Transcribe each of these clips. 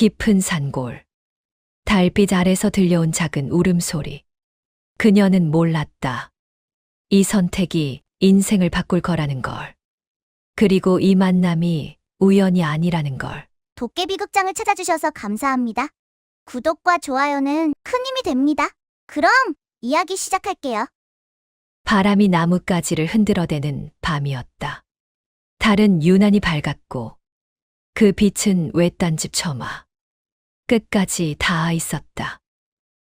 깊은 산골. 달빛 아래서 들려온 작은 울음소리. 그녀는 몰랐다. 이 선택이 인생을 바꿀 거라는 걸. 그리고 이 만남이 우연이 아니라는 걸. 도깨비 극장을 찾아주셔서 감사합니다. 구독과 좋아요는 큰 힘이 됩니다. 그럼 이야기 시작할게요. 바람이 나뭇가지를 흔들어대는 밤이었다. 달은 유난히 밝았고 그 빛은 외딴 집 처마 끝까지 닿아 있었다.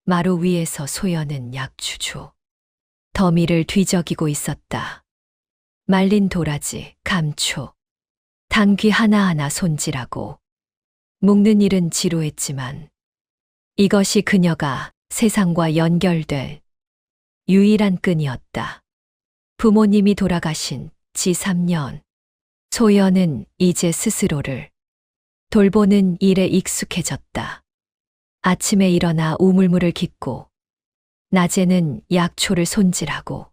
마루 위에서 소연은 약추조 더미를 뒤적이고 있었다. 말린 도라지, 감초, 당귀 하나하나 손질하고 묶는 일은 지루했지만 이것이 그녀가 세상과 연결될 유일한 끈이었다. 부모님이 돌아가신 지 3년. 소연은 이제 스스로를 돌보는 일에 익숙해졌다. 아침에 일어나 우물물을 깃고, 낮에는 약초를 손질하고,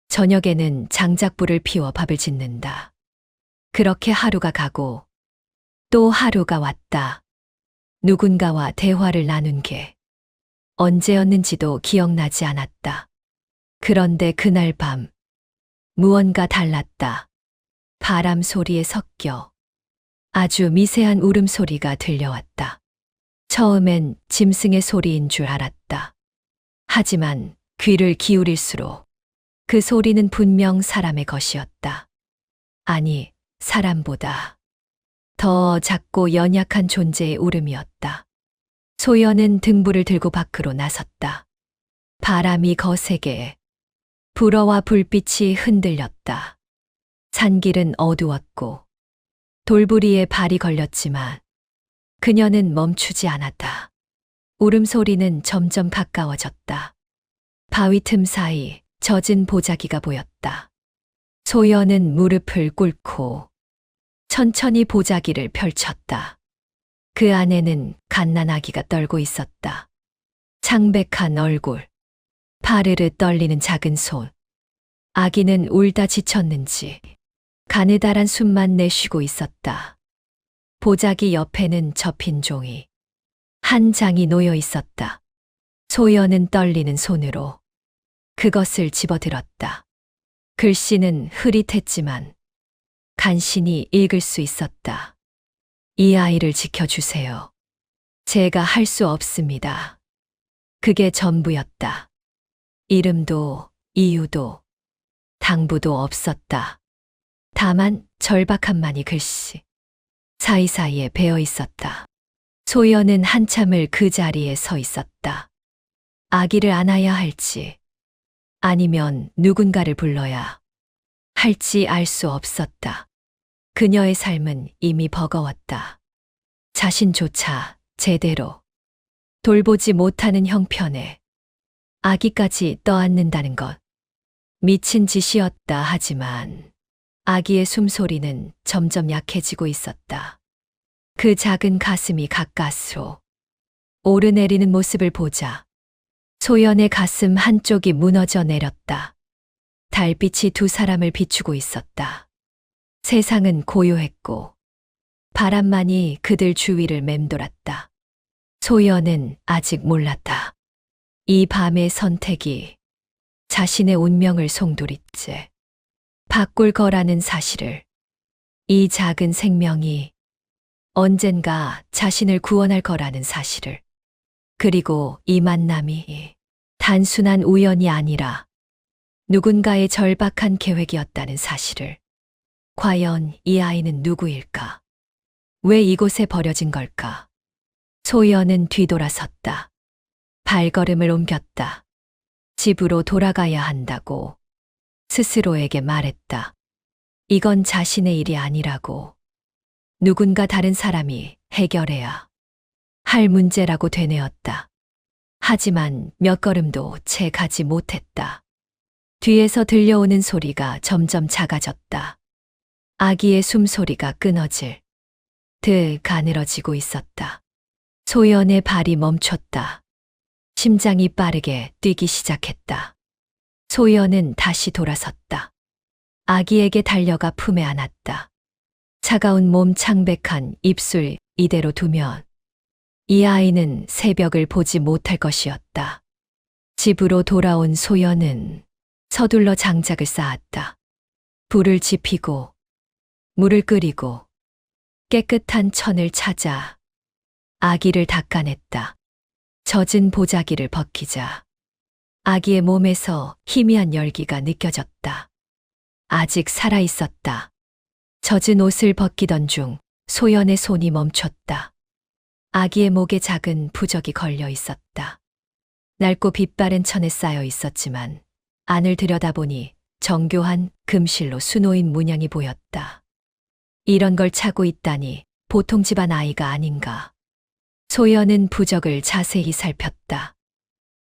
저녁에는 장작불을 피워 밥을 짓는다. 그렇게 하루가 가고, 또 하루가 왔다. 누군가와 대화를 나눈 게 언제였는지도 기억나지 않았다. 그런데 그날 밤, 무언가 달랐다. 바람 소리에 섞여 아주 미세한 울음소리가 들려왔다. 처음엔 짐승의 소리인 줄 알았다. 하지만 귀를 기울일수록 그 소리는 분명 사람의 것이었다. 아니, 사람보다 더 작고 연약한 존재의 울음이었다. 소연은 등불을 들고 밖으로 나섰다. 바람이 거세게 불어와 불빛이 흔들렸다. 산길은 어두웠고 돌부리에 발이 걸렸지만 그녀는 멈추지 않았다. 울음소리는 점점 가까워졌다. 바위 틈 사이 젖은 보자기가 보였다. 소연은 무릎을 꿇고 천천히 보자기를 펼쳤다. 그 안에는 갓난아기가 떨고 있었다. 창백한 얼굴, 파르르 떨리는 작은 손. 아기는 울다 지쳤는지 가느다란 숨만 내쉬고 있었다. 보자기 옆에는 접힌 종이 한 장이 놓여 있었다. 소연은 떨리는 손으로 그것을 집어들었다. 글씨는 흐릿했지만 간신히 읽을 수 있었다. 이 아이를 지켜주세요. 제가 할 수 없습니다. 그게 전부였다. 이름도 이유도 당부도 없었다. 다만 절박함만이 글씨 사이사이에 배어 있었다. 소연은 한참을 그 자리에 서 있었다. 아기를 안아야 할지 아니면 누군가를 불러야 할지 알 수 없었다. 그녀의 삶은 이미 버거웠다. 자신조차 제대로 돌보지 못하는 형편에 아기까지 떠안는다는 것. 미친 짓이었다 하지만 아기의 숨소리는 점점 약해지고 있었다. 그 작은 가슴이 가까스로 오르내리는 모습을 보자 소연의 가슴 한쪽이 무너져 내렸다. 달빛이 두 사람을 비추고 있었다. 세상은 고요했고 바람만이 그들 주위를 맴돌았다. 소연은 아직 몰랐다. 이 밤의 선택이 자신의 운명을 송두리째 바꿀 거라는 사실을. 이 작은 생명이 언젠가 자신을 구원할 거라는 사실을. 그리고 이 만남이 단순한 우연이 아니라 누군가의 절박한 계획이었다는 사실을. 과연 이 아이는 누구일까? 왜 이곳에 버려진 걸까? 소연은 뒤돌아섰다. 발걸음을 옮겼다. 집으로 돌아가야 한다고 스스로에게 말했다. 이건 자신의 일이 아니라고. 누군가 다른 사람이 해결해야 할 문제라고 되뇌었다. 하지만 몇 걸음도 채 가지 못했다. 뒤에서 들려오는 소리가 점점 작아졌다. 아기의 숨소리가 끊어질 듯 가늘어지고 있었다. 소연의 발이 멈췄다. 심장이 빠르게 뛰기 시작했다. 소연은 다시 돌아섰다. 아기에게 달려가 품에 안았다. 차가운 몸, 창백한 입술 이대로 두면 이 아이는 새벽을 보지 못할 것이었다. 집으로 돌아온 소연은 서둘러 장작을 쌓았다. 불을 지피고 물을 끓이고 깨끗한 천을 찾아 아기를 닦아냈다. 젖은 보자기를 벗기자 아기의 몸에서 희미한 열기가 느껴졌다. 아직 살아 있었다. 젖은 옷을 벗기던 중 소연의 손이 멈췄다. 아기의 목에 작은 부적이 걸려 있었다. 낡고 빛바랜 천에 쌓여 있었지만 안을 들여다보니 정교한 금실로 수놓인 문양이 보였다. 이런 걸 차고 있다니 보통 집안 아이가 아닌가. 소연은 부적을 자세히 살폈다.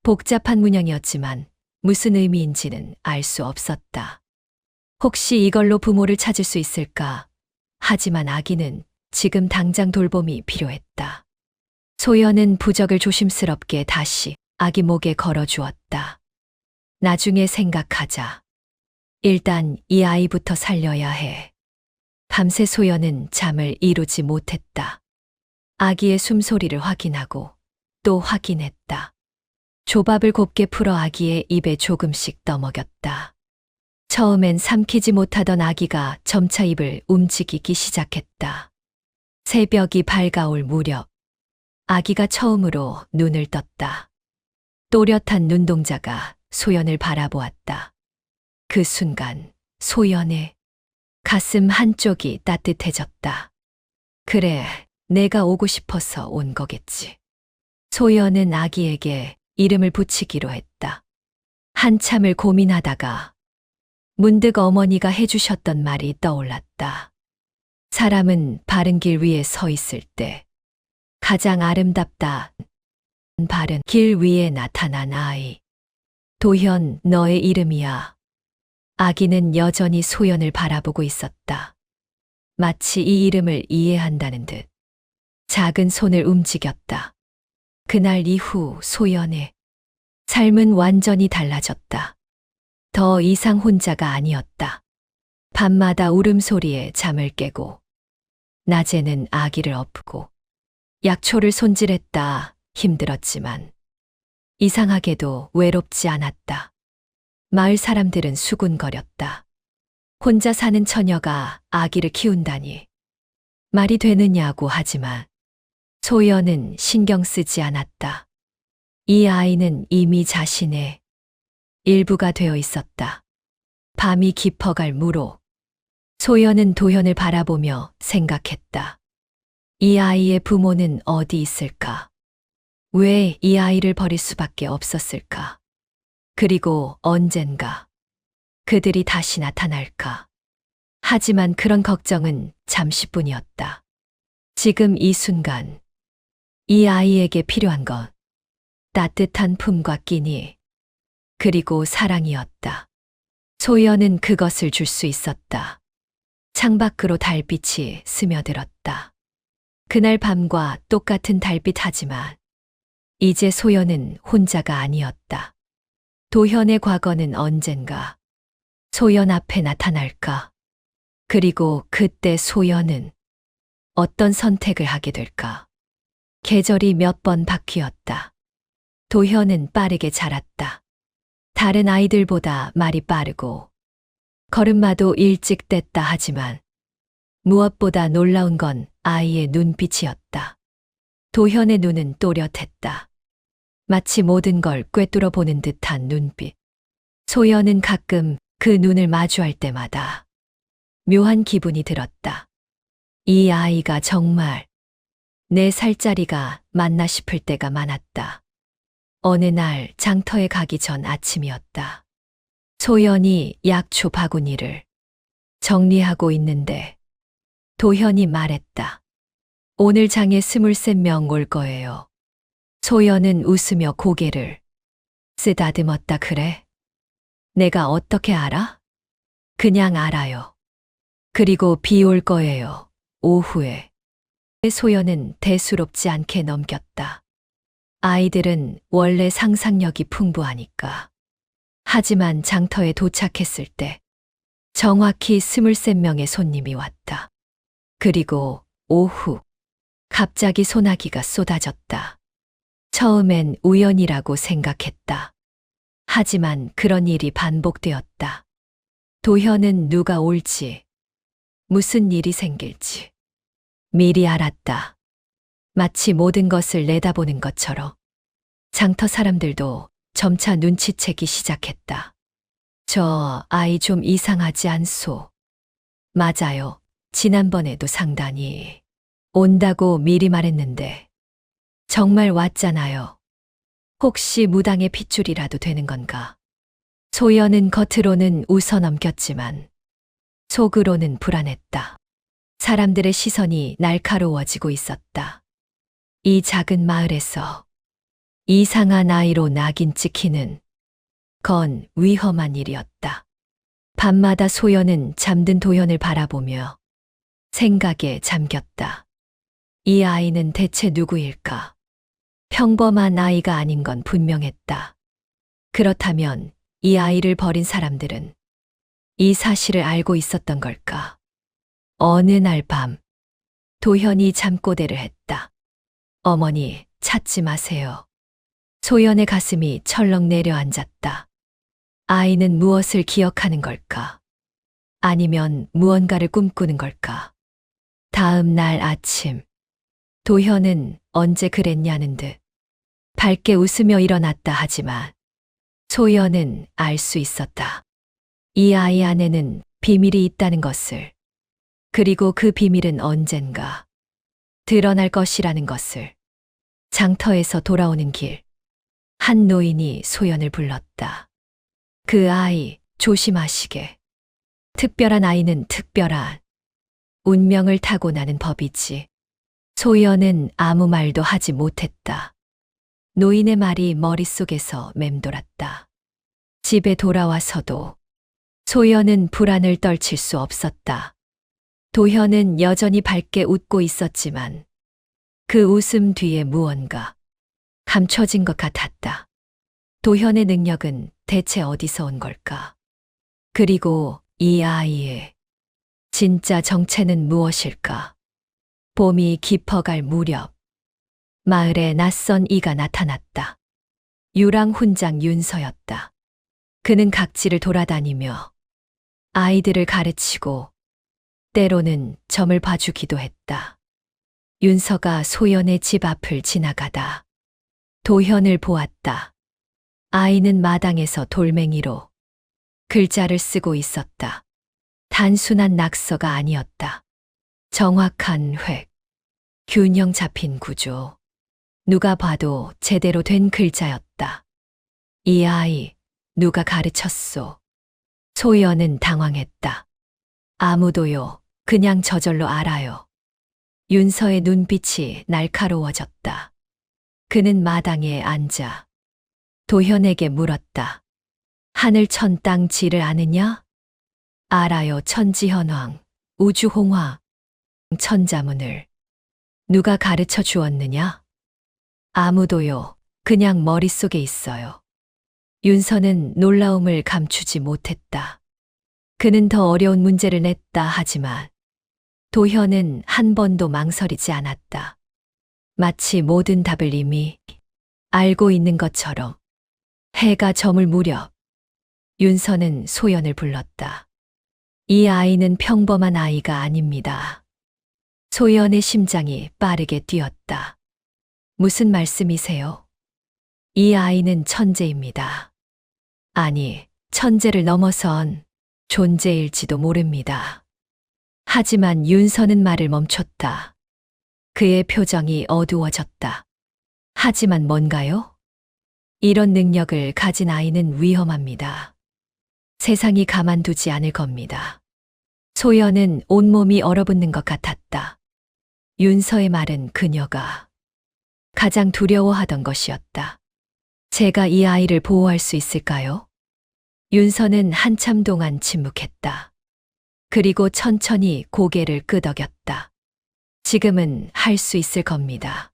복잡한 문양이었지만 무슨 의미인지는 알 수 없었다. 혹시 이걸로 부모를 찾을 수 있을까? 하지만 아기는 지금 당장 돌봄이 필요했다. 소연은 부적을 조심스럽게 다시 아기 목에 걸어주었다. 나중에 생각하자. 일단 이 아이부터 살려야 해. 밤새 소연은 잠을 이루지 못했다. 아기의 숨소리를 확인하고 또 확인했다. 조밥을 곱게 풀어 아기의 입에 조금씩 떠먹였다. 처음엔 삼키지 못하던 아기가 점차 입을 움직이기 시작했다. 새벽이 밝아올 무렵 아기가 처음으로 눈을 떴다. 또렷한 눈동자가 소연을 바라보았다. 그 순간 소연의 가슴 한쪽이 따뜻해졌다. 그래, 내가 오고 싶어서 온 거겠지. 소연은 아기에게 이름을 붙이기로 했다. 한참을 고민하다가 문득 어머니가 해주셨던 말이 떠올랐다. 사람은 바른 길 위에 서 있을 때 가장 아름답다. 바른 길 위에 나타난 아이. 도현, 너의 이름이야. 아기는 여전히 소연을 바라보고 있었다. 마치 이 이름을 이해한다는 듯 작은 손을 움직였다. 그날 이후 소연의 삶은 완전히 달라졌다. 더 이상 혼자가 아니었다. 밤마다 울음소리에 잠을 깨고 낮에는 아기를 엎고 약초를 손질했다. 힘들었지만 이상하게도 외롭지 않았다. 마을 사람들은 수군거렸다. 혼자 사는 처녀가 아기를 키운다니 말이 되느냐고 하지만 소연은 신경 쓰지 않았다. 이 아이는 이미 자신의 일부가 되어 있었다. 밤이 깊어갈 무로 소연은 도현을 바라보며 생각했다. 이 아이의 부모는 어디 있을까? 왜 이 아이를 버릴 수밖에 없었을까? 그리고 언젠가 그들이 다시 나타날까? 하지만 그런 걱정은 잠시뿐이었다. 지금 이 순간 이 아이에게 필요한 건 따뜻한 품과 끼니 그리고 사랑이었다. 소연은 그것을 줄 수 있었다. 창밖으로 달빛이 스며들었다. 그날 밤과 똑같은 달빛 하지만 이제 소연은 혼자가 아니었다. 도현의 과거는 언젠가 소연 앞에 나타날까? 그리고 그때 소연은 어떤 선택을 하게 될까? 계절이 몇 번 바뀌었다. 도현은 빠르게 자랐다. 다른 아이들보다 말이 빠르고 걸음마도 일찍 뗐다 하지만 무엇보다 놀라운 건 아이의 눈빛이었다. 도현의 눈은 또렷했다. 마치 모든 걸 꿰뚫어 보는 듯한 눈빛. 소연은 가끔 그 눈을 마주할 때마다 묘한 기분이 들었다. 이 아이가 정말 4살짜리가 맞나 싶을 때가 많았다. 어느 날 장터에 가기 전 아침이었다. 소연이 약초 바구니를 정리하고 있는데 도현이 말했다. 오늘 장에 23명 올 거예요. 소연은 웃으며 고개를 쓰다듬었다. 그래? 내가 어떻게 알아? 그냥 알아요. 그리고 비 올 거예요. 오후에. 소연은 대수롭지 않게 넘겼다. 아이들은 원래 상상력이 풍부하니까. 하지만 장터에 도착했을 때 정확히 23명의 손님이 왔다. 그리고 오후 갑자기 소나기가 쏟아졌다. 처음엔 우연이라고 생각했다. 하지만 그런 일이 반복되었다. 도현은 누가 올지, 무슨 일이 생길지 미리 알았다. 마치 모든 것을 내다보는 것처럼 장터 사람들도 점차 눈치채기 시작했다. 저 아이 좀 이상하지 않소? 맞아요. 지난번에도 상단이 온다고 미리 말했는데 정말 왔잖아요. 혹시 무당의 핏줄이라도 되는 건가? 소연은 겉으로는 웃어 넘겼지만 속으로는 불안했다. 사람들의 시선이 날카로워지고 있었다. 이 작은 마을에서 이상한 아이로 낙인 찍히는 건 위험한 일이었다. 밤마다 소연은 잠든 도현을 바라보며 생각에 잠겼다. 이 아이는 대체 누구일까? 평범한 아이가 아닌 건 분명했다. 그렇다면 이 아이를 버린 사람들은 이 사실을 알고 있었던 걸까? 어느 날 밤, 도현이 잠꼬대를 했다. 어머니, 찾지 마세요. 소연의 가슴이 철렁 내려앉았다. 아이는 무엇을 기억하는 걸까? 아니면 무언가를 꿈꾸는 걸까? 다음 날 아침, 도현은 언제 그랬냐는 듯 밝게 웃으며 일어났다 하지만 소연은 알 수 있었다. 이 아이 안에는 비밀이 있다는 것을, 그리고 그 비밀은 언젠가 드러날 것이라는 것을. 장터에서 돌아오는 길, 한 노인이 소연을 불렀다. 그 아이 조심하시게. 특별한 아이는 특별한 운명을 타고나는 법이지. 소연은 아무 말도 하지 못했다. 노인의 말이 머릿속에서 맴돌았다. 집에 돌아와서도 소연은 불안을 떨칠 수 없었다. 도현은 여전히 밝게 웃고 있었지만 그 웃음 뒤에 무언가 감춰진 것 같았다. 도현의 능력은 대체 어디서 온 걸까? 그리고 이 아이의 진짜 정체는 무엇일까? 봄이 깊어갈 무렵, 마을에 낯선 이가 나타났다. 유랑 훈장 윤서였다. 그는 각지를 돌아다니며 아이들을 가르치고 때로는 점을 봐주기도 했다. 윤서가 소연의 집 앞을 지나가다 도현을 보았다. 아이는 마당에서 돌멩이로 글자를 쓰고 있었다. 단순한 낙서가 아니었다. 정확한 획, 균형 잡힌 구조. 누가 봐도 제대로 된 글자였다. 이 아이, 누가 가르쳤소? 소연은 당황했다. 아무도요, 그냥 저절로 알아요. 윤서의 눈빛이 날카로워졌다. 그는 마당에 앉아 도현에게 물었다. 하늘 천 땅 지를 아느냐? 알아요. 천지현황, 우주홍화, 천자문을. 누가 가르쳐 주었느냐? 아무도요. 그냥 머릿속에 있어요. 윤서는 놀라움을 감추지 못했다. 그는 더 어려운 문제를 냈다 하지만 도현은 한 번도 망설이지 않았다. 마치 모든 답을 이미 알고 있는 것처럼. 해가 저물 무렵 윤서는 소연을 불렀다. 이 아이는 평범한 아이가 아닙니다. 소연의 심장이 빠르게 뛰었다. 무슨 말씀이세요? 이 아이는 천재입니다. 아니, 천재를 넘어선 존재일지도 모릅니다. 하지만 윤서는 말을 멈췄다. 그의 표정이 어두워졌다. 하지만 뭔가요? 이런 능력을 가진 아이는 위험합니다. 세상이 가만두지 않을 겁니다. 소연은 온몸이 얼어붙는 것 같았다. 윤서의 말은 그녀가 가장 두려워하던 것이었다. 제가 이 아이를 보호할 수 있을까요? 윤서는 한참 동안 침묵했다. 그리고 천천히 고개를 끄덕였다. 지금은 할 수 있을 겁니다.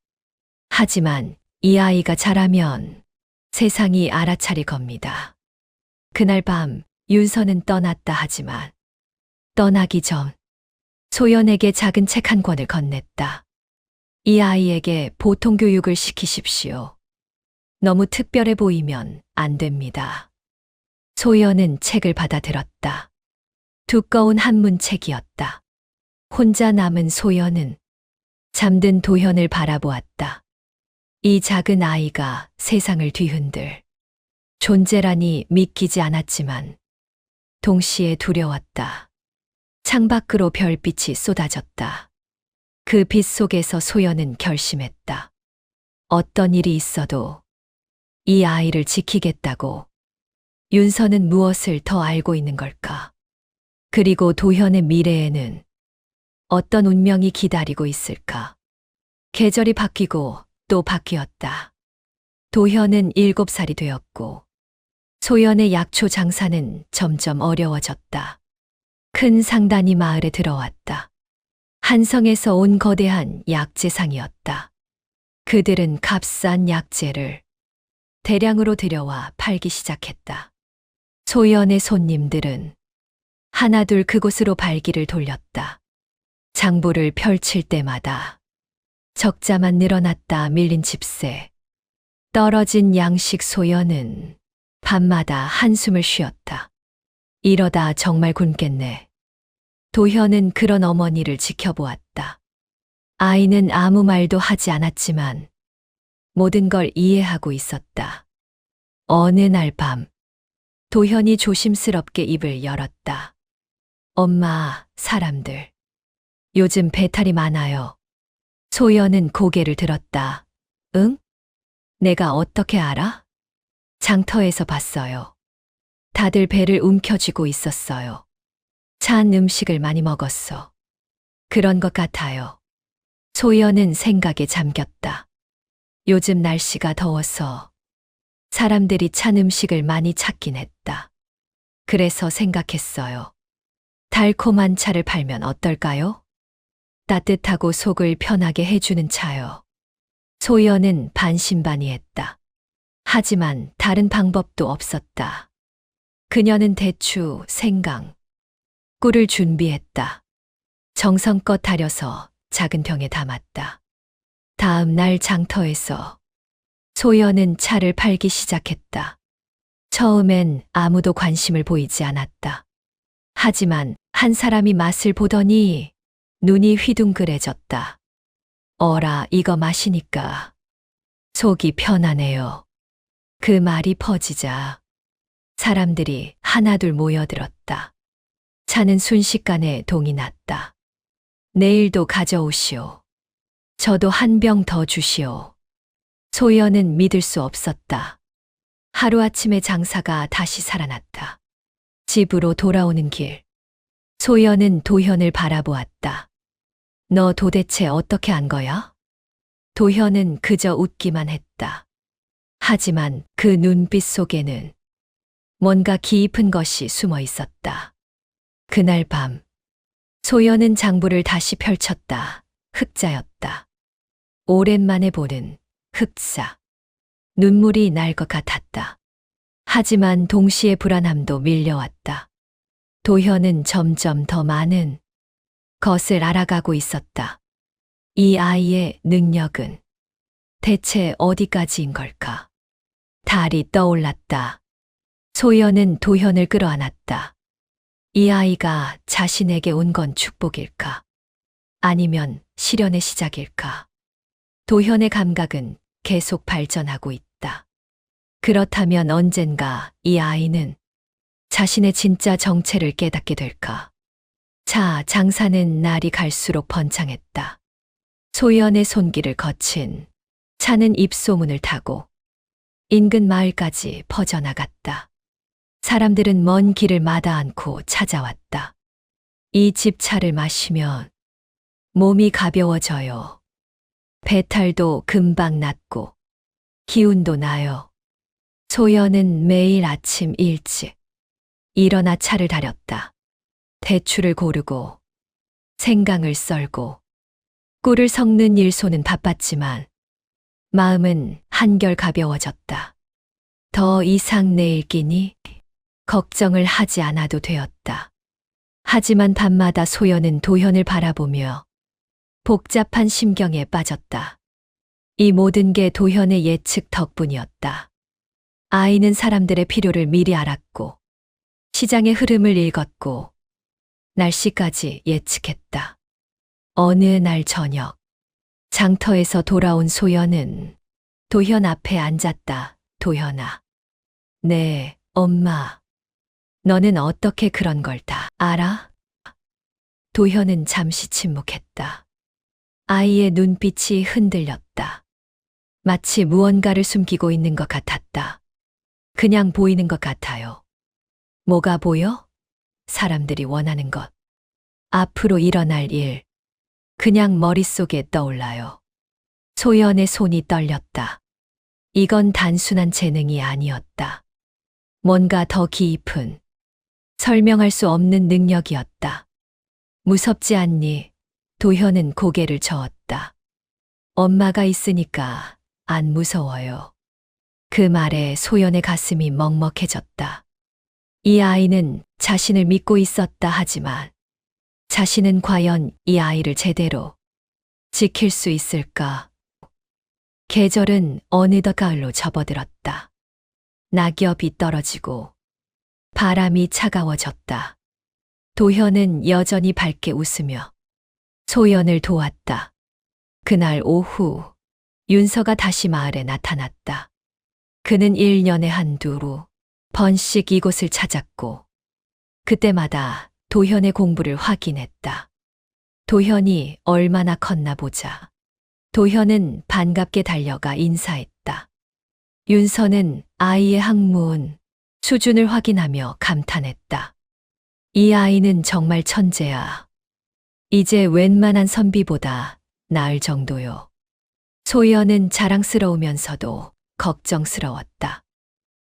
하지만 이 아이가 자라면 세상이 알아차릴 겁니다. 그날 밤 윤서는 떠났다 하지만 떠나기 전 소연에게 작은 책 한 권을 건넸다. 이 아이에게 보통 교육을 시키십시오. 너무 특별해 보이면 안 됩니다. 소연은 책을 받아들었다. 두꺼운 한문책이었다. 혼자 남은 소연은 잠든 도현을 바라보았다. 이 작은 아이가 세상을 뒤흔들 존재라니 믿기지 않았지만 동시에 두려웠다. 창밖으로 별빛이 쏟아졌다. 그 빛 속에서 소연은 결심했다. 어떤 일이 있어도 이 아이를 지키겠다고. 윤서는 무엇을 더 알고 있는 걸까? 그리고 도현의 미래에는 어떤 운명이 기다리고 있을까? 계절이 바뀌고 또 바뀌었다. 도현은 7살이 되었고 소연의 약초 장사는 점점 어려워졌다. 큰 상단이 마을에 들어왔다. 한성에서 온 거대한 약재상이었다. 그들은 값싼 약재를 대량으로 들여와 팔기 시작했다. 소연의 손님들은 하나둘 그곳으로 발길을 돌렸다. 장부를 펼칠 때마다 적자만 늘어났다. 밀린 집세, 떨어진 양식. 소연은 밤마다 한숨을 쉬었다. 이러다 정말 굶겠네. 도현은 그런 어머니를 지켜보았다. 아이는 아무 말도 하지 않았지만 모든 걸 이해하고 있었다. 어느 날 밤, 도현이 조심스럽게 입을 열었다. 엄마, 사람들. 요즘 배탈이 많아요. 소연은 고개를 들었다. 응? 내가 어떻게 알아? 장터에서 봤어요. 다들 배를 움켜쥐고 있었어요. 찬 음식을 많이 먹었어. 그런 것 같아요. 소연은 생각에 잠겼다. 요즘 날씨가 더워서 사람들이 찬 음식을 많이 찾긴 했다. 그래서 생각했어요. 달콤한 차를 팔면 어떨까요? 따뜻하고 속을 편하게 해주는 차요. 소연은 반신반의했다. 하지만 다른 방법도 없었다. 그녀는 대추, 생강, 꿀을 준비했다. 정성껏 달여서 작은 병에 담았다. 다음 날 장터에서 소연은 차를 팔기 시작했다. 처음엔 아무도 관심을 보이지 않았다. 하지만 한 사람이 맛을 보더니 눈이 휘둥그레졌다. 어라, 이거 마시니까 속이 편하네요. 그 말이 퍼지자 사람들이 하나둘 모여들었다. 차는 순식간에 동이 났다. 내일도 가져오시오. 저도 한 병 더 주시오. 소연은 믿을 수 없었다. 하루아침에 장사가 다시 살아났다. 집으로 돌아오는 길, 소연은 도현을 바라보았다. 너 도대체 어떻게 한 거야? 도현은 그저 웃기만 했다. 하지만 그 눈빛 속에는 뭔가 깊은 것이 숨어 있었다. 그날 밤, 소연은 장부를 다시 펼쳤다. 흑자였다. 오랜만에 보는 흑자. 눈물이 날 것 같았다. 하지만 동시에 불안함도 밀려왔다. 도현은 점점 더 많은 것을 알아가고 있었다. 이 아이의 능력은 대체 어디까지인 걸까? 달이 떠올랐다. 소연은 도현을 끌어안았다. 이 아이가 자신에게 온 건 축복일까? 아니면 시련의 시작일까? 도현의 감각은 계속 발전하고 있다. 그렇다면 언젠가 이 아이는 자신의 진짜 정체를 깨닫게 될까? 자, 장사는 날이 갈수록 번창했다. 소연의 손길을 거친 차는 입소문을 타고 인근 마을까지 퍼져나갔다. 사람들은 먼 길을 마다 않고 찾아왔다. 이 집 차를 마시면 몸이 가벼워져요. 배탈도 금방 낫고 기운도 나요. 소연은 매일 아침 일찍 일어나 차를 달였다. 대추를 고르고 생강을 썰고 꿀을 섞는 일 손은 바빴지만 마음은 한결 가벼워졌다. 더 이상 내일 끼니 걱정을 하지 않아도 되었다. 하지만 밤마다 소연은 도현을 바라보며 복잡한 심경에 빠졌다. 이 모든 게 도현의 예측 덕분이었다. 아이는 사람들의 필요를 미리 알았고, 시장의 흐름을 읽었고, 날씨까지 예측했다. 어느 날 저녁, 장터에서 돌아온 소연은 도현 앞에 앉았다. 도현아. 네, 엄마. 너는 어떻게 그런 걸 다 알아? 도현은 잠시 침묵했다. 아이의 눈빛이 흔들렸다. 마치 무언가를 숨기고 있는 것 같았다. 그냥 보이는 것 같아요. 뭐가 보여? 사람들이 원하는 것. 앞으로 일어날 일. 그냥 머릿속에 떠올라요. 소연의 손이 떨렸다. 이건 단순한 재능이 아니었다. 뭔가 더 깊은, 설명할 수 없는 능력이었다. 무섭지 않니? 도현은 고개를 저었다. 엄마가 있으니까 안 무서워요. 그 말에 소연의 가슴이 먹먹해졌다. 이 아이는 자신을 믿고 있었다 하지만 자신은 과연 이 아이를 제대로 지킬 수 있을까? 계절은 어느덧 가을로 접어들었다. 낙엽이 떨어지고 바람이 차가워졌다. 도현은 여전히 밝게 웃으며 소연을 도왔다. 그날 오후 윤서가 다시 마을에 나타났다. 그는 1년에 한두 번씩 이곳을 찾았고 그때마다 도현의 공부를 확인했다. 도현이 얼마나 컸나 보자. 도현은 반갑게 달려가 인사했다. 윤서는 아이의 학문 수준을 확인하며 감탄했다. 이 아이는 정말 천재야. 이제 웬만한 선비보다 나을 정도요. 소연은 자랑스러우면서도 걱정스러웠다.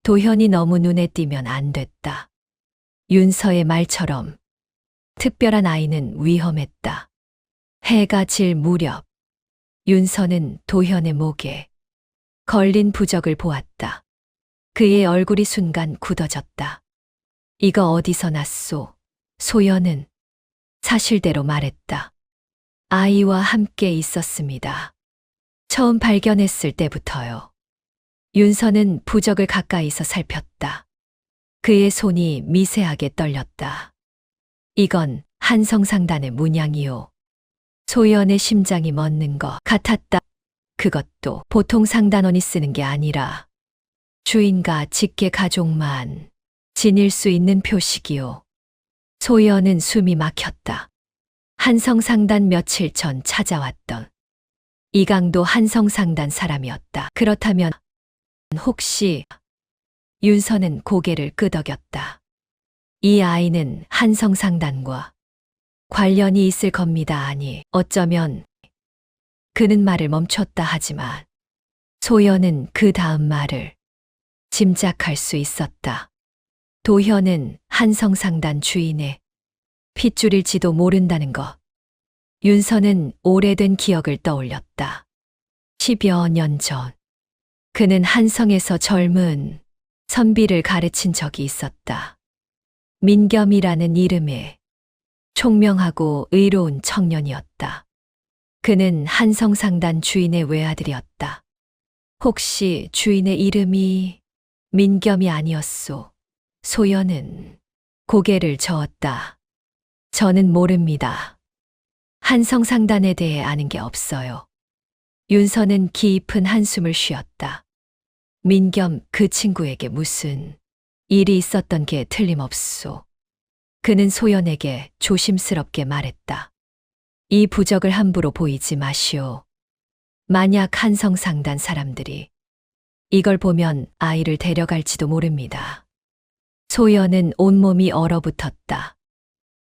도현이 너무 눈에 띄면 안 됐다. 윤서의 말처럼 특별한 아이는 위험했다. 해가 질 무렵 윤서는 도현의 목에 걸린 부적을 보았다. 그의 얼굴이 순간 굳어졌다. 이거 어디서 났소? 소연은 사실대로 말했다. 아이와 함께 있었습니다. 처음 발견했을 때부터요. 윤서는 부적을 가까이서 살폈다. 그의 손이 미세하게 떨렸다. 이건 한성상단의 문양이요. 소연의 심장이 멎는 것 같았다. 그것도 보통 상단원이 쓰는 게 아니라 주인과 직계 가족만 지닐 수 있는 표식이요. 소연은 숨이 막혔다. 한성상단 며칠 전 찾아왔던 이강도 한성상단 사람이었다. 그렇다면 혹시 윤서는 고개를 끄덕였다. 이 아이는 한성상단과 관련이 있을 겁니다. 아니, 어쩌면 그는 말을 멈췄다 하지만 소연은 그 다음 말을 짐작할 수 있었다. 도현은 한성상단 주인의 핏줄일지도 모른다는 것. 윤서는 오래된 기억을 떠올렸다. 10여 년 전, 그는 한성에서 젊은 선비를 가르친 적이 있었다. 민겸이라는 이름의 총명하고 의로운 청년이었다. 그는 한성상단 주인의 외아들이었다. 혹시 주인의 이름이 민겸이 아니었소? 소연은 고개를 저었다. 저는 모릅니다. 한성상단에 대해 아는 게 없어요. 윤서는 깊은 한숨을 쉬었다. 민겸 그 친구에게 무슨 일이 있었던 게 틀림없소. 그는 소연에게 조심스럽게 말했다. 이 부적을 함부로 보이지 마시오. 만약 한성상단 사람들이 이걸 보면 아이를 데려갈지도 모릅니다. 소연은 온몸이 얼어붙었다.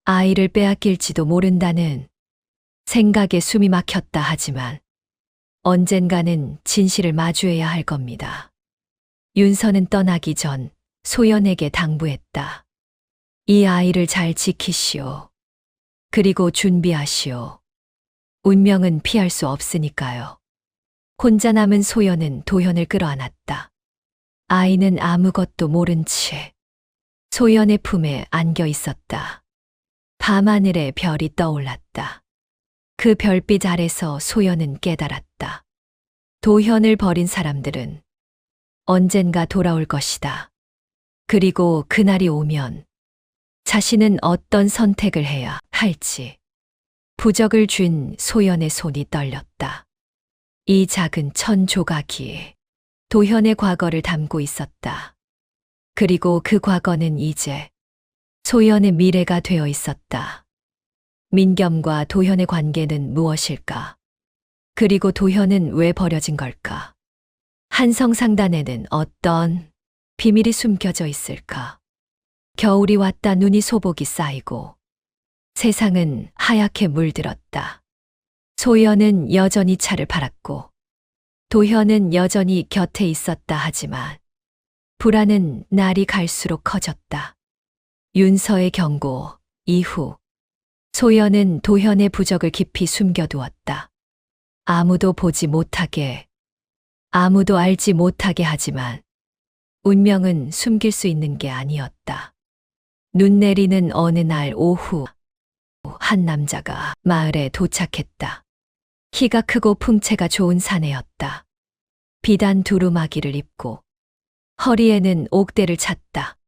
아이를 빼앗길지도 모른다는 생각에 숨이 막혔다 하지만 언젠가는 진실을 마주해야 할 겁니다. 윤서는 떠나기 전 소연에게 당부했다. 이 아이를 잘 지키시오. 그리고 준비하시오. 운명은 피할 수 없으니까요. 혼자 남은 소연은 도현을 끌어안았다. 아이는 아무것도 모른 채 소연의 품에 안겨 있었다. 밤하늘에 별이 떠올랐다. 그 별빛 아래서 소연은 깨달았다. 도현을 버린 사람들은 언젠가 돌아올 것이다. 그리고 그날이 오면 자신은 어떤 선택을 해야 할지. 부적을 쥔 소연의 손이 떨렸다. 이 작은 천 조각이 도현의 과거를 담고 있었다. 그리고 그 과거는 이제 소연의 미래가 되어 있었다. 민겸과 도현의 관계는 무엇일까? 그리고 도현은 왜 버려진 걸까? 한성상단에는 어떤 비밀이 숨겨져 있을까? 겨울이 왔다. 눈이 소복이 쌓이고 세상은 하얗게 물들었다. 소연은 여전히 차를 팔았고 도현은 여전히 곁에 있었다. 하지만 불안은 날이 갈수록 커졌다. 윤서의 경고 이후 소연은 도현의 부적을 깊이 숨겨두었다. 아무도 보지 못하게, 아무도 알지 못하게. 하지만 운명은 숨길 수 있는 게 아니었다. 눈 내리는 어느 날 오후, 한 남자가 마을에 도착했다. 키가 크고 풍채가 좋은 사내였다. 비단 두루마기를 입고 허리에는 옥대를 찼다.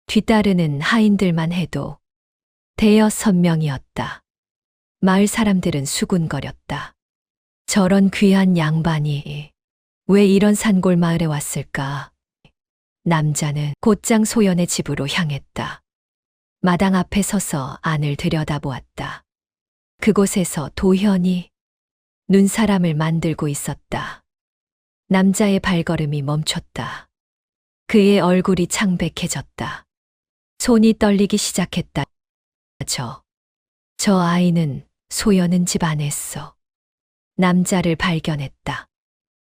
뒤따르는 하인들만 해도 대여섯 명이었다. 마을 사람들은 수군거렸다. 저런 귀한 양반이 왜 이런 산골 마을에 왔을까? 남자는 곧장 소연의 집으로 향했다. 마당 앞에 서서 안을 들여다보았다. 그곳에서 도현이 눈사람을 만들고 있었다. 남자의 발걸음이 멈췄다. 그의 얼굴이 창백해졌다. 손이 떨리기 시작했다. 저 아이는 소연은 집 안에서 남자를 발견했다.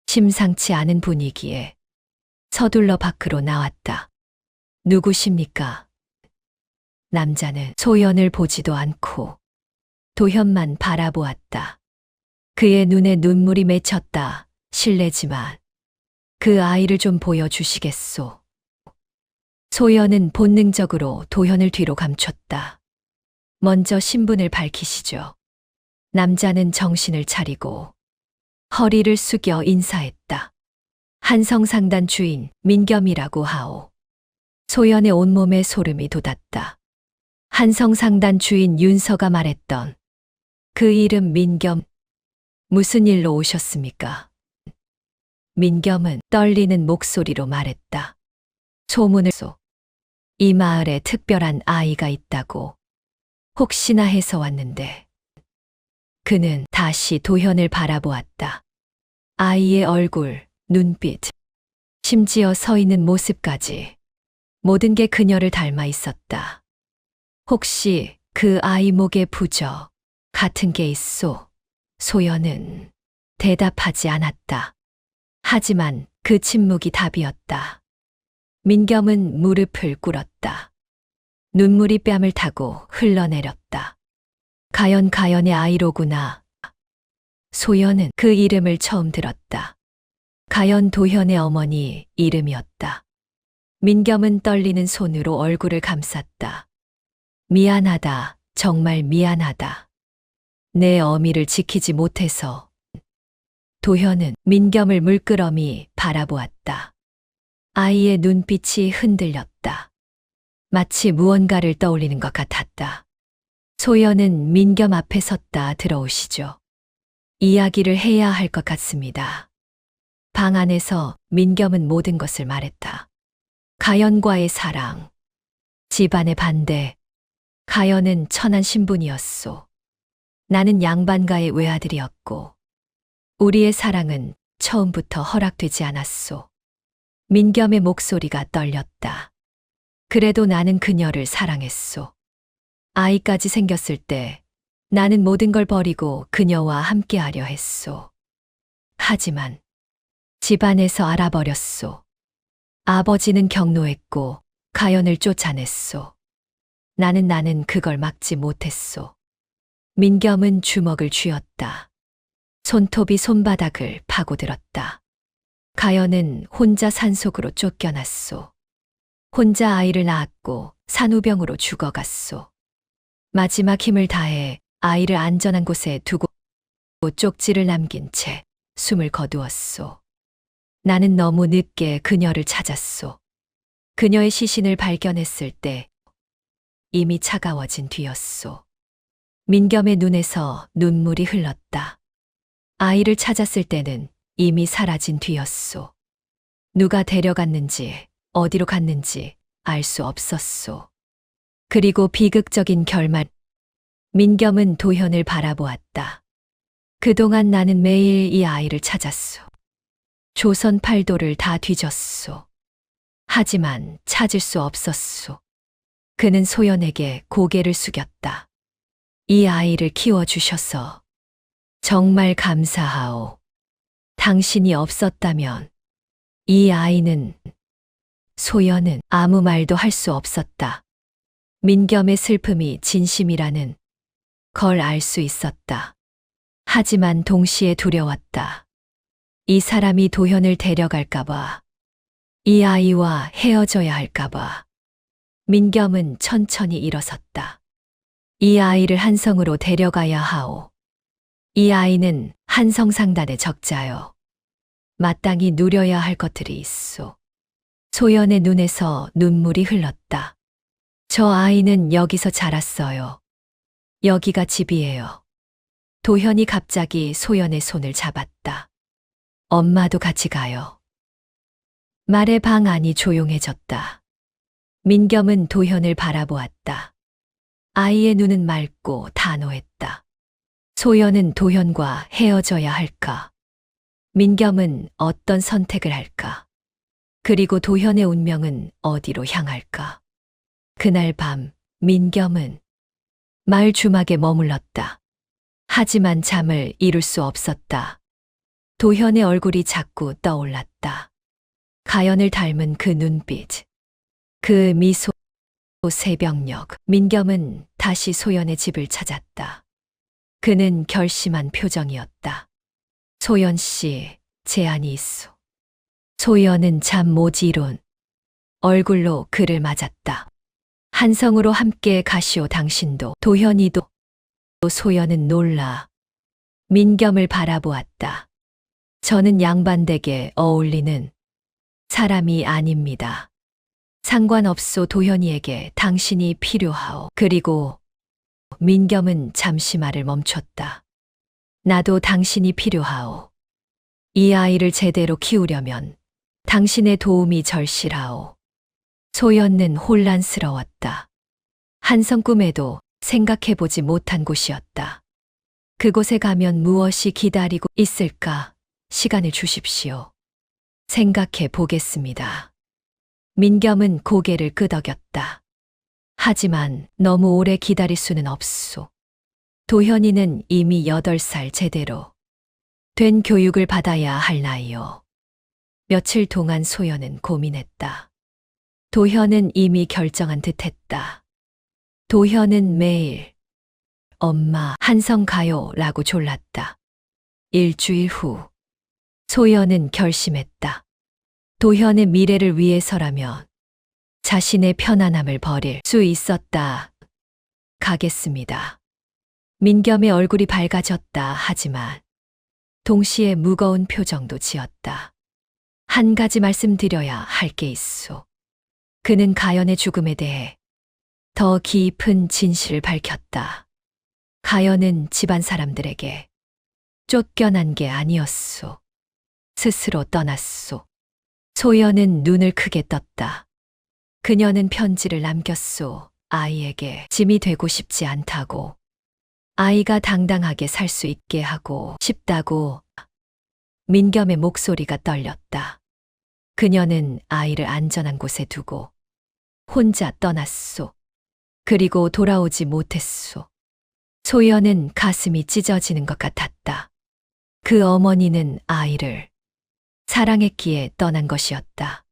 심상치 않은 분위기에 서둘러 밖으로 나왔다. 누구십니까? 남자는 소연을 보지도 않고 도현만 바라보았다. 그의 눈에 눈물이 맺혔다. 실례지만 그 아이를 좀 보여주시겠소? 소연은 본능적으로 도현을 뒤로 감췄다. 먼저 신분을 밝히시죠. 남자는 정신을 차리고 허리를 숙여 인사했다. 한성상단 주인 민겸이라고 하오. 소연의 온몸에 소름이 돋았다. 한성상단 주인 윤서가 말했던 그 이름 민겸. 무슨 일로 오셨습니까? 민겸은 떨리는 목소리로 말했다. 소문을 이 마을에 특별한 아이가 있다고 혹시나 해서 왔는데. 그는 다시 도현을 바라보았다. 아이의 얼굴, 눈빛, 심지어 서 있는 모습까지 모든 게 그녀를 닮아 있었다. 혹시 그 아이 목에 부적 같은 게 있소? 소연은 대답하지 않았다. 하지만 그 침묵이 답이었다. 민겸은 무릎을 꿇었다. 눈물이 뺨을 타고 흘러내렸다. 가연의 아이로구나. 소연은 그 이름을 처음 들었다. 가연 도현의 어머니 이름이었다. 민겸은 떨리는 손으로 얼굴을 감쌌다. 미안하다, 정말 미안하다. 내 어미를 지키지 못해서. 도현은 민겸을 물끄러미 바라보았다. 아이의 눈빛이 흔들렸다. 마치 무언가를 떠올리는 것 같았다. 소연은 민겸 앞에 섰다. 들어오시죠. 이야기를 해야 할 것 같습니다. 방 안에서 민겸은 모든 것을 말했다. 가연과의 사랑, 집안의 반대, 가연은 천한 신분이었소. 나는 양반가의 외아들이었고 우리의 사랑은 처음부터 허락되지 않았소. 민겸의 목소리가 떨렸다. 그래도 나는 그녀를 사랑했소. 아이까지 생겼을 때 나는 모든 걸 버리고 그녀와 함께하려 했소. 하지만 집안에서 알아버렸소. 아버지는 경노했고 가연을 쫓아냈소. 나는 그걸 막지 못했소. 민겸은 주먹을 쥐었다. 손톱이 손바닥을 파고들었다. 가연은 혼자 산속으로 쫓겨났소. 혼자 아이를 낳았고 산후병으로 죽어갔소. 마지막 힘을 다해 아이를 안전한 곳에 두고 쪽지를 남긴 채 숨을 거두었소. 나는 너무 늦게 그녀를 찾았소. 그녀의 시신을 발견했을 때 이미 차가워진 뒤였소. 민겸의 눈에서 눈물이 흘렀다. 아이를 찾았을 때는 이미 사라진 뒤였소. 누가 데려갔는지, 어디로 갔는지 알 수 없었소. 그리고 비극적인 결말, 민겸은 도현을 바라보았다. 그동안 나는 매일 이 아이를 찾았소. 조선 팔도를 다 뒤졌소. 하지만 찾을 수 없었소. 그는 소연에게 고개를 숙였다. 이 아이를 키워주셔서 정말 감사하오. 당신이 없었다면 이 아이는, 소연은 아무 말도 할 수 없었다. 민겸의 슬픔이 진심이라는 걸 알 수 있었다. 하지만 동시에 두려웠다. 이 사람이 도현을 데려갈까봐, 이 아이와 헤어져야 할까봐. 민겸은 천천히 일어섰다. 이 아이를 한성으로 데려가야 하오. 이 아이는 한성상단의 적자요. 마땅히 누려야 할 것들이 있소. 소연의 눈에서 눈물이 흘렀다. 저 아이는 여기서 자랐어요. 여기가 집이에요. 도현이 갑자기 소연의 손을 잡았다. 엄마도 같이 가요. 말의 방 안이 조용해졌다. 민겸은 도현을 바라보았다. 아이의 눈은 맑고 단호했다. 소연은 도현과 헤어져야 할까? 민겸은 어떤 선택을 할까? 그리고 도현의 운명은 어디로 향할까? 그날 밤, 민겸은 마을 주막에 머물렀다. 하지만 잠을 이룰 수 없었다. 도현의 얼굴이 자꾸 떠올랐다. 가연을 닮은 그 눈빛, 그 미소. 새벽녘, 민겸은 다시 소연의 집을 찾았다. 그는 결심한 표정이었다. 소연 씨, 제안이 있소. 소연은 잠 못 이룬 얼굴로 그를 맞았다. 한성으로 함께 가시오. 당신도, 도현이도. 소연은 놀라 민겸을 바라보았다. 저는 양반댁에 어울리는 사람이 아닙니다. 상관없소. 도현이에게 당신이 필요하오. 그리고 민겸은 잠시 말을 멈췄다. 나도 당신이 필요하오. 이 아이를 제대로 키우려면 당신의 도움이 절실하오. 소연은 혼란스러웠다. 한성 꿈에도 생각해보지 못한 곳이었다. 그곳에 가면 무엇이 기다리고 있을까? 시간을 주십시오. 생각해 보겠습니다. 민겸은 고개를 끄덕였다. 하지만 너무 오래 기다릴 수는 없소. 도현이는 이미 8살 제대로 된 교육을 받아야 할 나이요. 며칠 동안 소연은 고민했다. 도현은 이미 결정한 듯했다. 도현은 매일 엄마, 한성 가요 라고 졸랐다. 일주일 후 소연은 결심했다. 도현의 미래를 위해서라면 자신의 편안함을 버릴 수 있었다. 가겠습니다. 민겸의 얼굴이 밝아졌다. 하지만 동시에 무거운 표정도 지었다. 한 가지 말씀드려야 할 게 있소. 그는 가연의 죽음에 대해 더 깊은 진실을 밝혔다. 가연은 집안 사람들에게 쫓겨난 게 아니었소. 스스로 떠났소. 소연은 눈을 크게 떴다. 그녀는 편지를 남겼소. 아이에게 짐이 되고 싶지 않다고. 아이가 당당하게 살 수 있게 하고 싶다고. 민겸의 목소리가 떨렸다. 그녀는 아이를 안전한 곳에 두고 혼자 떠났소. 그리고 돌아오지 못했소. 소연은 가슴이 찢어지는 것 같았다. 그 어머니는 아이를 사랑했기에 떠난 것이었다.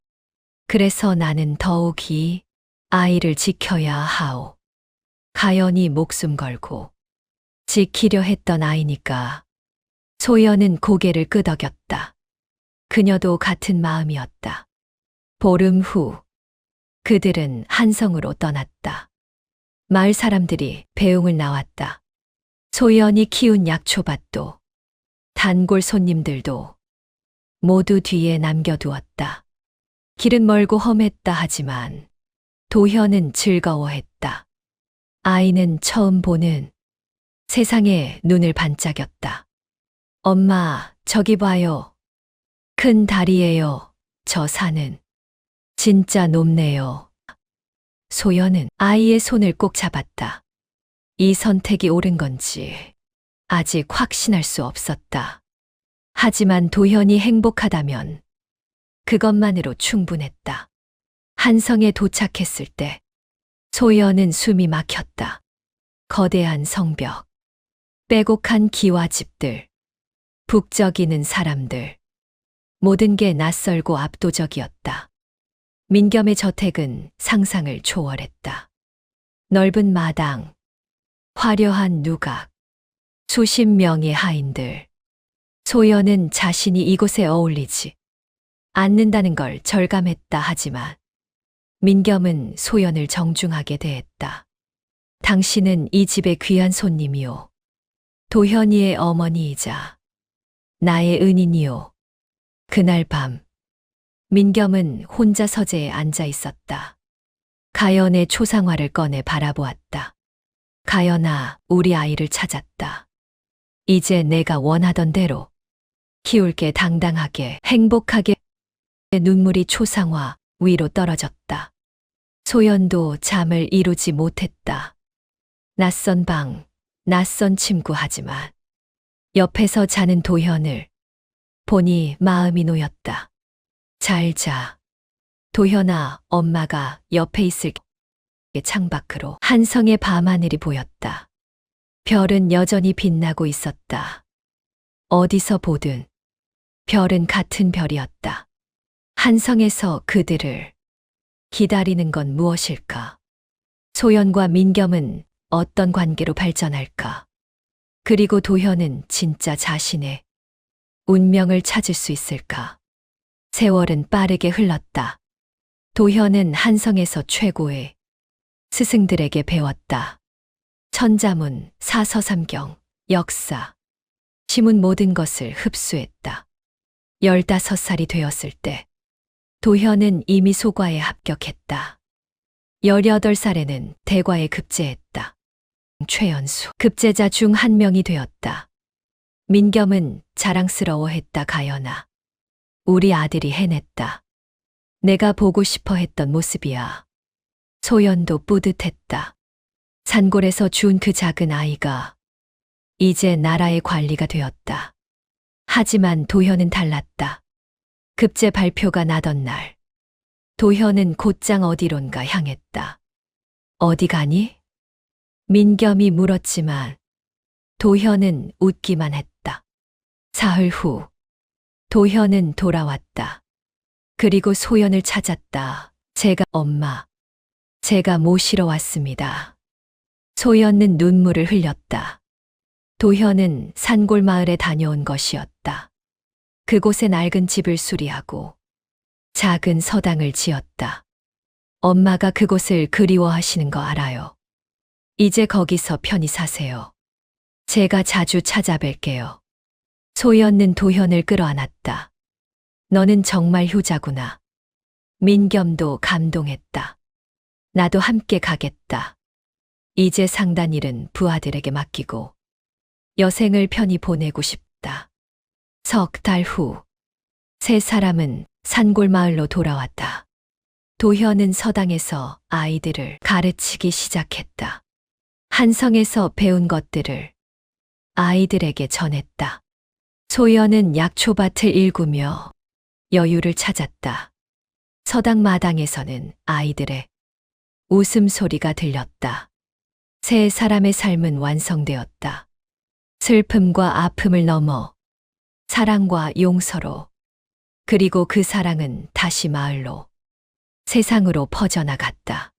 그래서 나는 더욱이 아이를 지켜야 하오. 가연이 목숨 걸고 지키려 했던 아이니까. 소연은 고개를 끄덕였다. 그녀도 같은 마음이었다. 보름 후 그들은 한성으로 떠났다. 마을 사람들이 배웅을 나왔다. 소연이 키운 약초밭도 단골 손님들도 모두 뒤에 남겨두었다. 길은 멀고 험했다 하지만 도현은 즐거워했다. 아이는 처음 보는 세상에 눈을 반짝였다. 엄마, 저기 봐요. 큰 다리예요. 저 산은 진짜 높네요. 소연은 아이의 손을 꼭 잡았다. 이 선택이 옳은 건지 아직 확신할 수 없었다. 하지만 도현이 행복하다면 그것만으로 충분했다. 한성에 도착했을 때 소연은 숨이 막혔다. 거대한 성벽, 빼곡한 기와집들, 북적이는 사람들, 모든 게 낯설고 압도적이었다. 민겸의 저택은 상상을 초월했다. 넓은 마당, 화려한 누각, 수십 명의 하인들. 소연은 자신이 이곳에 어울리지 않는다는 걸 절감했다 하지만 민겸은 소연을 정중하게 대했다. 당신은 이 집의 귀한 손님이요. 도현이의 어머니이자 나의 은인이요. 그날 밤 민겸은 혼자 서재에 앉아 있었다. 가연의 초상화를 꺼내 바라보았다. 가연아, 우리 아이를 찾았다. 이제 내가 원하던 대로 키울게 당당하게 행복하게. 눈물이 초상화 위로 떨어졌다. 소연도 잠을 이루지 못했다. 낯선 방, 낯선 침구 하지만 옆에서 자는 도현을 보니 마음이 놓였다. 잘 자. 도현아, 엄마가 옆에 있을게. 창밖으로 한성의 밤하늘이 보였다. 별은 여전히 빛나고 있었다. 어디서 보든 별은 같은 별이었다. 한성에서 그들을 기다리는 건 무엇일까? 소연과 민겸은 어떤 관계로 발전할까? 그리고 도현은 진짜 자신의 운명을 찾을 수 있을까? 세월은 빠르게 흘렀다. 도현은 한성에서 최고의 스승들에게 배웠다. 천자문, 사서삼경, 역사, 시문 모든 것을 흡수했다. 15살이 되었을 때 도현은 이미 소과에 합격했다. 18살에는 대과에 급제했다. 최연수 급제자 중 한 명이 되었다. 민겸은 자랑스러워했다. 가연아, 우리 아들이 해냈다. 내가 보고 싶어 했던 모습이야. 소연도 뿌듯했다. 산골에서 준 그 작은 아이가 이제 나라의 관리가 되었다. 하지만 도현은 달랐다. 급제 발표가 나던 날, 도현은 곧장 어디론가 향했다. 어디 가니? 민겸이 물었지만 도현은 웃기만 했다. 사흘 후, 도현은 돌아왔다. 그리고 소연을 찾았다. 엄마, 제가 모시러 왔습니다. 소연은 눈물을 흘렸다. 도현은 산골 마을에 다녀온 것이었다. 그곳에 낡은 집을 수리하고 작은 서당을 지었다. 엄마가 그곳을 그리워하시는 거 알아요. 이제 거기서 편히 사세요. 제가 자주 찾아뵐게요. 소연은 도현을 끌어안았다. 너는 정말 효자구나. 민겸도 감동했다. 나도 함께 가겠다. 이제 상단 일은 부하들에게 맡기고 여생을 편히 보내고 싶다. 석 달 후, 세 사람은 산골 마을로 돌아왔다. 도현은 서당에서 아이들을 가르치기 시작했다. 한성에서 배운 것들을 아이들에게 전했다. 소연은 약초밭을 일구며 여유를 찾았다. 서당 마당에서는 아이들의 웃음소리가 들렸다. 세 사람의 삶은 완성되었다. 슬픔과 아픔을 넘어 사랑과 용서로, 그리고 그 사랑은 다시 마을로, 세상으로 퍼져나갔다.